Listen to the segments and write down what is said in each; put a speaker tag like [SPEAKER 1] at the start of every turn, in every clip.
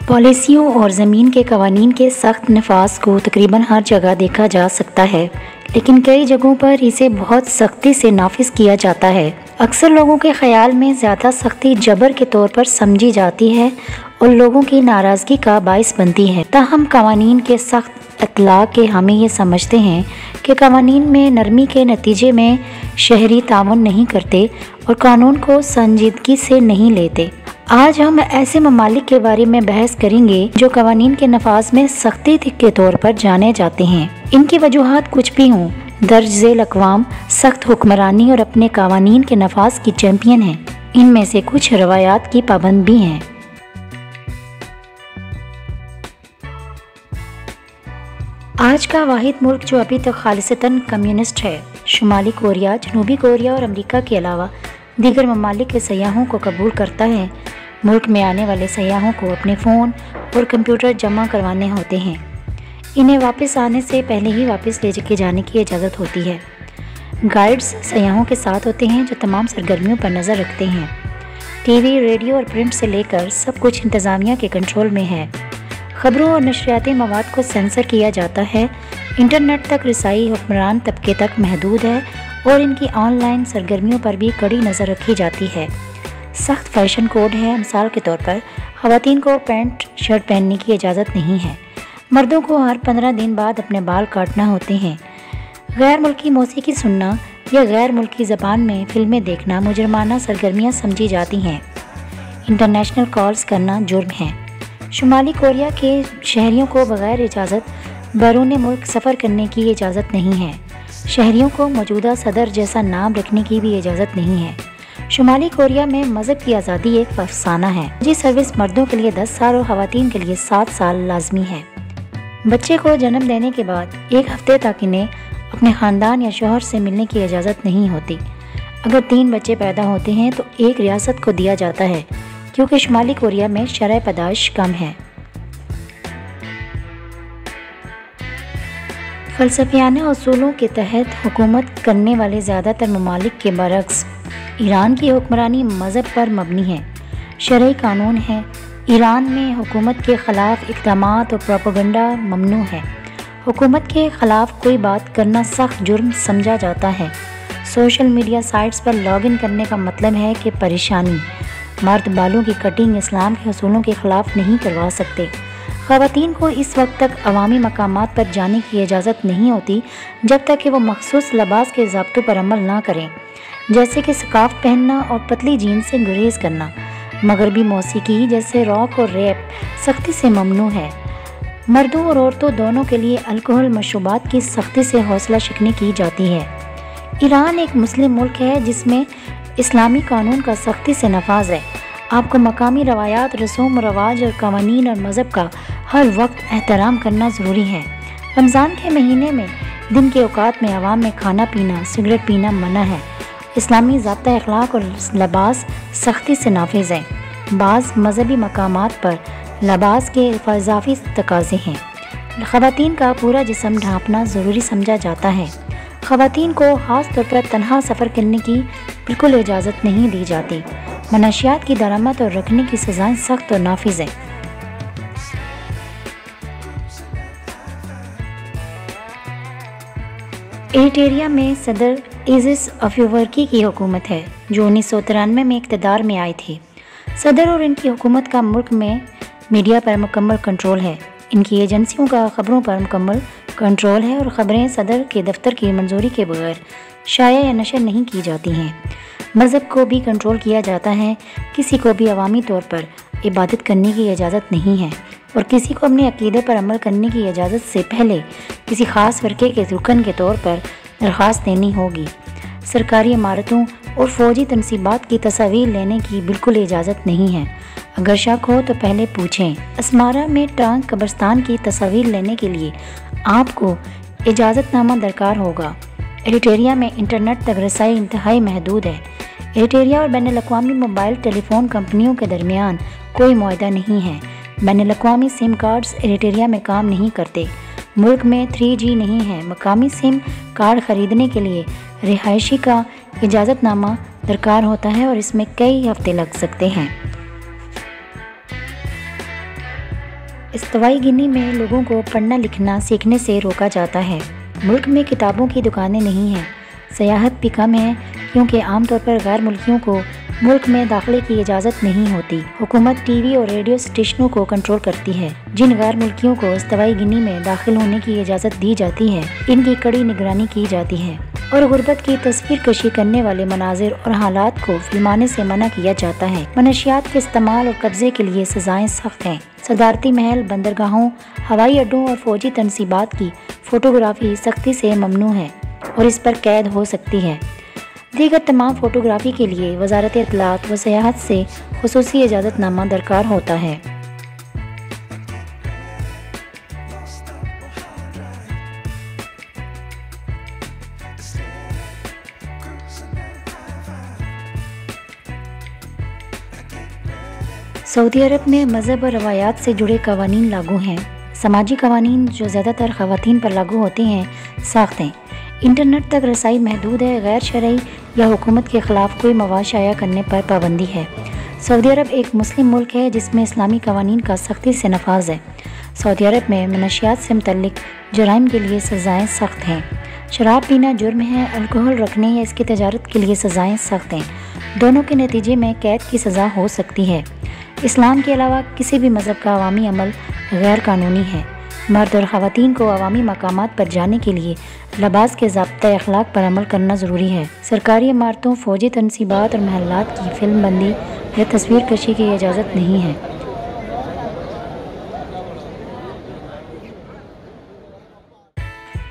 [SPEAKER 1] پالیسیوں اور زمین کے قوانین کے سخت نفاذ کو تقریباً ہر جگہ دیکھا جا سکتا ہے، لیکن کئی جگہوں پر اسے بہت سختی سے نافذ کیا جاتا ہے۔ اکثر لوگوں کے خیال میں زیادہ سختی جبر کے طور پر سمجھی جاتی ہے اور لوگوں کی ناراضگی کا باعث بنتی ہے۔ تاہم قوانین کے سخت اطلاق کے حامی یہ سمجھتے ہیں کہ قوانین میں نرمی کے نتیجے میں شہری تعاون نہیں کرتے اور قانون کو سنجیدگی سے نہیں لیتے۔ آج ہم ایسے ممالک کے بارے میں بحث کریں گے جو قوانین کے نفاذ میں سختی کے طور پر جانے جاتے ہیں۔ ان کی وجوہات کچھ بھی ہوں، درج ذیل اقوام سخت حکمرانی اور اپنے قوانین کے نفاذ کی چیمپئن ہیں۔ ان میں سے کچھ روایات کی پابند بھی ہیں۔ آج کا واحد ملک جو ابھی تک خالصتاً کمیونسٹ ہے، شمالی کوریا، جنوبی کوریا اور امریکہ کے علاوہ دیگر ممالک کے سیاحوں کو قبول کرتا ہے۔ ملک میں آنے والے سیاحوں کو اپنے فون اور کمپیوٹر جمع کروانے ہوتے ہیں۔ انہیں واپس آنے سے پہلے ہی واپس لے کے جانے کی اجازت ہوتی ہے۔ گائیڈز سیاحوں کے ساتھ ہوتے ہیں جو تمام سرگرمیوں پر نظر رکھتے ہیں۔ ٹی وی، ریڈیو اور پرنٹ سے لے کر سب کچھ انتظامیہ کے کنٹرول میں ہے۔ خبروں اور نشریاتی مواد کو سینسر کیا جاتا ہے۔ انٹرنیٹ تک رسائی حکمران طبقے تک محدود ہے اور ان کی آن لائن سرگرمیوں پر بھی کڑی نظر رکھی جاتی ہے۔ سخت فیشن کوڈ ہے، مثال کے طور پر خواتین کو پینٹ شرٹ پہننے کی اجازت نہیں ہے۔ مردوں کو ہر 15 دن بعد اپنے بال کاٹنا ہوتے ہیں۔ غیر ملکی موسیقی سننا یا غیر ملکی زبان میں فلمیں دیکھنا مجرمانہ سرگرمیاں سمجھی جاتی ہیں۔ انٹرنیشنل کالز کرنا جرم ہے۔ شمالی کوریا کے شہریوں کو بغیر اجازت بیرون ملک سفر کرنے کی اجازت نہیں ہے۔ شہریوں کو موجودہ صدر جیسا نام رکھنے کی بھی اجازت نہیں ہے۔ شمالی کوریا میں مذہب کی آزادی ایک افسانہ ہے۔ فوجی سروس مردوں کے لیے 10 سال اور خواتین کے لیے 7 سال لازمی ہے۔ بچے کو جنم دینے کے بعد 1 ہفتے تک انہیں اپنے خاندان یا شوہر سے ملنے کی اجازت نہیں ہوتی۔ اگر 3 بچے پیدا ہوتے ہیں تو ایک ریاست کو دیا جاتا ہے، کیونکہ شمالی کوریا میں شرح پیدائش کم ہے۔ فلسفیانہ اصولوں کے تحت حکومت کرنے والے زیادہ تر ممالک کے برعکس ایران کی حکمرانی مذہب پر مبنی ہے۔ شرعی قانون ہے۔ ایران میں حکومت کے خلاف اقدامات اور پروپیگنڈا ممنوع ہے۔ حکومت کے خلاف کوئی بات کرنا سخت جرم سمجھا جاتا ہے۔ Social media sites per log in کرنے کا مطلب ہے کہ پریشانی۔ مرد بالوں کی کٹنگ اسلام کے اصولوں کے خلاف نہیں کروا سکتے۔ خواتین کو اس وقت تک عوامی مقامات پر جانے کی اجازت نہیں ہوتی جب تک کہ وہ مخصوص لباس کے ضابطوں پر عمل نہ کریں، جیسے کہ سکارف پہننا اور پتلی جینز سے گریز کرنا۔ مغربی موسیقی جیسے راک اور ریپ سختی سے ممنوع ہے۔ مردوں اور عورتوں دونوں کے لیے الکحل مشروبات کی سختی سے حوصلہ شکنی کی جاتی ہے۔ ایران ایک مسلم ملک ہے جس میں اسلامی قانون کا سختی سے نفاذ ہے۔ آپ کو مقامی روایات، رسوم و رواج اور قوانین اور مذہب کا ہر وقت احترام کرنا ضروری ہے۔ رمضان کے مہینے میں دن کے اوقات میں عوام میں کھانا پینا، سگریٹ پینا منع ہے۔ اسلامی ضابطہ اخلاق اور لباس سختی سے نافذ ہے۔ بعض مذہبی مقامات پر لباس کے اضافی تقاضے ہیں۔ خواتین کا پورا جسم ڈھانپنا ضروری سمجھا جاتا ہے۔ خواتین کو خاص طور پر تنہا سفر کرنے کی بالکل اجازت نہیں دی جاتی۔ منشیات کی درآمد اور رکھنے کی سزائیں سخت اور نافذ ہیں۔ ایریٹریا میں صدر ایزس افیورکی کی حکومت ہے جو 1993 میں اقتدار میں آئی تھی۔ صدر اور ان کی حکومت کا ملک میں میڈیا پر مکمل کنٹرول ہے۔ ان کی ایجنسیوں کا خبروں پر مکمل کنٹرول ہے اور خبریں صدر کے دفتر کی منظوری کے بغیر شائع یا نشر نہیں کی جاتی ہیں۔ مذہب کو بھی کنٹرول کیا جاتا ہے۔ کسی کو بھی عوامی طور پر عبادت کرنے کی اجازت نہیں ہے اور کسی کو اپنے عقیدے پر عمل کرنے کی اجازت سے پہلے کسی خاص فرقے کے رکن کے طور پر درخواست دینی ہوگی۔ سرکاری عمارتوں اور فوجی تنصیبات کی تصاویر لینے کی بالکل اجازت نہیں ہے۔ اگر شک ہو تو پہلے پوچھیں۔ اسمارا میں ٹانک قبرستان کی تصاویر لینے کے لیے آپ کو اجازت نامہ درکار ہوگا۔ ایریٹریا میں انٹرنیٹ تک رسائی انتہائی محدود ہے۔ ایریٹریا اور بین الاقوامی موبائل ٹیلی فون کمپنیوں کے درمیان کوئی معاہدہ نہیں ہے۔ بین الاقوامی سم کارڈز ایریٹریا میں کام نہیں کرتے۔ ملک میں 3G نہیں ہے۔ مقامی سم کارڈ خریدنے کے لیے رہائشی کا اجازت نامہ درکار ہوتا ہے اور اس میں کئی ہفتے لگ سکتے ہیں۔ استوائی گنی میں لوگوں کو پڑھنا لکھنا سیکھنے سے روکا جاتا ہے۔ ملک میں کتابوں کی دکانیں نہیں ہیں، سیاحت بھی کم ہے کیونکہ عام طور پر غیر ملکیوں کو ملک میں داخلے کی اجازت نہیں ہوتی۔ حکومت ٹی وی اور ریڈیو اسٹیشنوں کو کنٹرول کرتی ہے۔ جن غیر ملکیوں کو استوائی گنی میں داخل ہونے کی اجازت دی جاتی ہے، ان کی کڑی نگرانی کی جاتی ہے اور غربت کی تصویر کشی کرنے والے مناظر اور حالات کو فلمانے سے منع کیا جاتا ہے۔ منشیات کے استعمال اور قبضے کے لیے سزائیں سخت ہیں۔ صدارتی محل، بندرگاہوں، ہوائی اڈوں اور فوجی تنصیبات کی فوٹوگرافی سختی سے ممنوع ہے اور اس پر قید ہو سکتی ہے۔ دیگر تمام فوٹوگرافی کے لیے وزارت اطلاعات و سیاحت سے خصوصی اجازت نامہ درکار ہوتا ہے۔ سعودی عرب میں مذہب اور روایات سے جڑے قوانین لاگو ہیں۔ سماجی قوانین جو زیادہ تر خواتین پر لاگو ہوتے ہیں سخت ہیں۔ انٹرنیٹ تک رسائی محدود ہے۔ غیر شرعی یا حکومت کے خلاف کوئی مواد شائع کرنے پر پابندی ہے۔ سعودی عرب ایک مسلم ملک ہے جس میں اسلامی قوانین کا سختی سے نفاذ ہے۔ سعودی عرب میں منشیات سے متعلق جرائم کے لیے سزائیں سخت ہیں۔ شراب پینا جرم ہے، الکحل رکھنے یا اس کی تجارت کے لیے سزائیں سخت ہیں۔ دونوں کے نتیجے میں قید کی سزا ہو سکتی ہے۔ اسلام کے علاوہ کسی بھی مذہب کا عوامی عمل غیر قانونی ہے۔ مرد اور خواتین کو عوامی مقامات پر جانے کے لیے لباس کے ضابطۂ اخلاق پر عمل کرنا ضروری ہے۔ سرکاری عمارتوں، فوجی تنصیبات اور محلات کی فلم بندی یا تصویر کشی کی اجازت نہیں ہے۔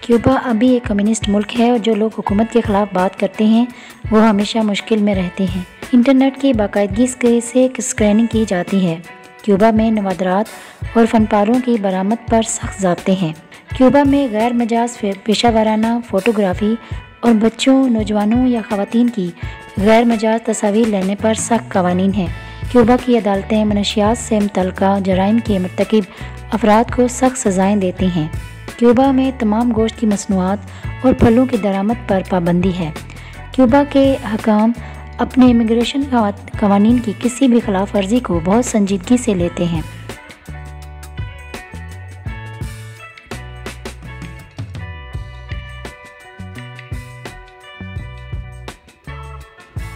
[SPEAKER 1] کیوبا ابھی ایک کمیونسٹ ملک ہے اور جو لوگ حکومت کے خلاف بات کرتے ہیں وہ ہمیشہ مشکل میں رہتے ہیں۔ انٹرنیٹ کی باقاعدگی سے اسکریننگ کی جاتی ہے۔ کیوبا میں نوادرات اور فن پاروں کی برآمد پر سخت ضابطے ہیں۔ کیوبا میں غیر مجاز پیشہ ورانہ فوٹوگرافی اور بچوں، نوجوانوں یا خواتین کی غیر مجاز تصاویر لینے پر سخت قوانین ہیں۔ کیوبا کی عدالتیں منشیات سے متعلقہ جرائم کے مرتکب افراد کو سخت سزائیں دیتی ہیں۔ کیوبا میں تمام گوشت کی مصنوعات اور پھلوں کی درآمد پر پابندی ہے۔ کیوبا کے حکام اپنے امیگریشن قوانین کی کسی بھی خلاف ورزی کو بہت سنجیدگی سے لیتے ہیں۔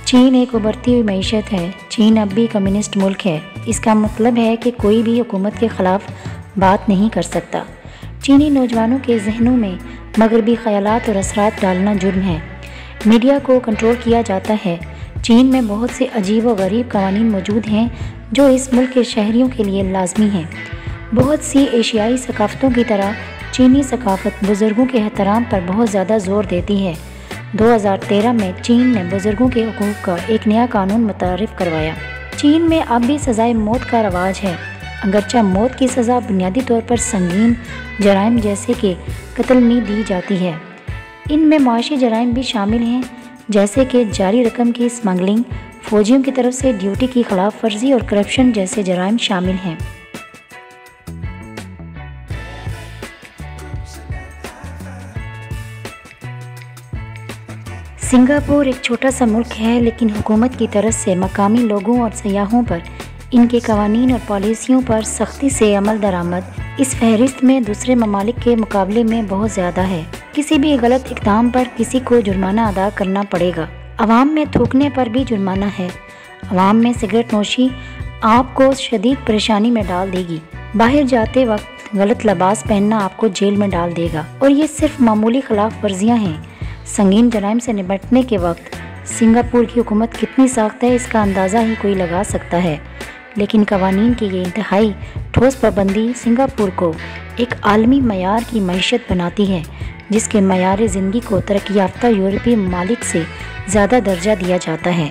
[SPEAKER 1] چین ایک ابھرتی ہوئی معیشت ہے۔ چین اب بھی کمیونسٹ ملک ہے۔ اس کا مطلب ہے کہ کوئی بھی حکومت کے خلاف بات نہیں کر سکتا۔ چینی نوجوانوں کے ذہنوں میں مغربی خیالات اور اثرات ڈالنا جرم ہے۔ میڈیا کو کنٹرول کیا جاتا ہے۔ چین میں بہت سے عجیب و غریب قوانین موجود ہیں جو اس ملک کے شہریوں کے لیے لازمی ہیں۔ بہت سی ایشیائی ثقافتوں کی طرح چینی ثقافت بزرگوں کے احترام پر بہت زیادہ زور دیتی ہے۔ 2013 میں چین نے بزرگوں کے حقوق کا ایک نیا قانون متعارف کروایا۔ چین میں اب بھی سزائے موت کا رواج ہے، اگرچہ موت کی سزا بنیادی طور پر سنگین جرائم جیسے کہ قتل میں دی جاتی ہے۔ ان میں معاشی جرائم بھی شامل ہیں جیسے کہ جعلی رقم کی اسمگلنگ، فوجیوں کی طرف سے ڈیوٹی کی خلاف ورزی اور کرپشن جیسے جرائم شامل ہیں۔ سنگاپور ایک چھوٹا سا ملک ہے لیکن حکومت کی طرف سے مقامی لوگوں اور سیاحوں پر ان کے قوانین اور پالیسیوں پر سختی سے عمل درآمد اس فہرست میں دوسرے ممالک کے مقابلے میں بہت زیادہ ہے۔ کسی بھی غلط اقدام پر کسی کو جرمانہ ادا کرنا پڑے گا۔ عوام میں تھوکنے پر بھی جرمانہ ہے۔ عوام میں سگریٹ نوشی آپ کو شدید پریشانی میں ڈال دے گی۔ باہر جاتے وقت غلط لباس پہننا آپ کو جیل میں ڈال دے گا، اور یہ صرف معمولی خلاف ورزیاں ہیں۔ سنگین جرائم سے نمٹنے کے وقت سنگاپور کی حکومت کتنی سخت ہے اس کا اندازہ ہی کوئی لگا سکتا ہے، لیکن قوانین کی یہ انتہائی ٹھوس پابندی سنگاپور کو ایک عالمی معیار کی معیشت بناتی ہے جس کے معیار زندگی کو ترقی یافتہ یورپی ممالک سے زیادہ درجہ دیا جاتا ہے۔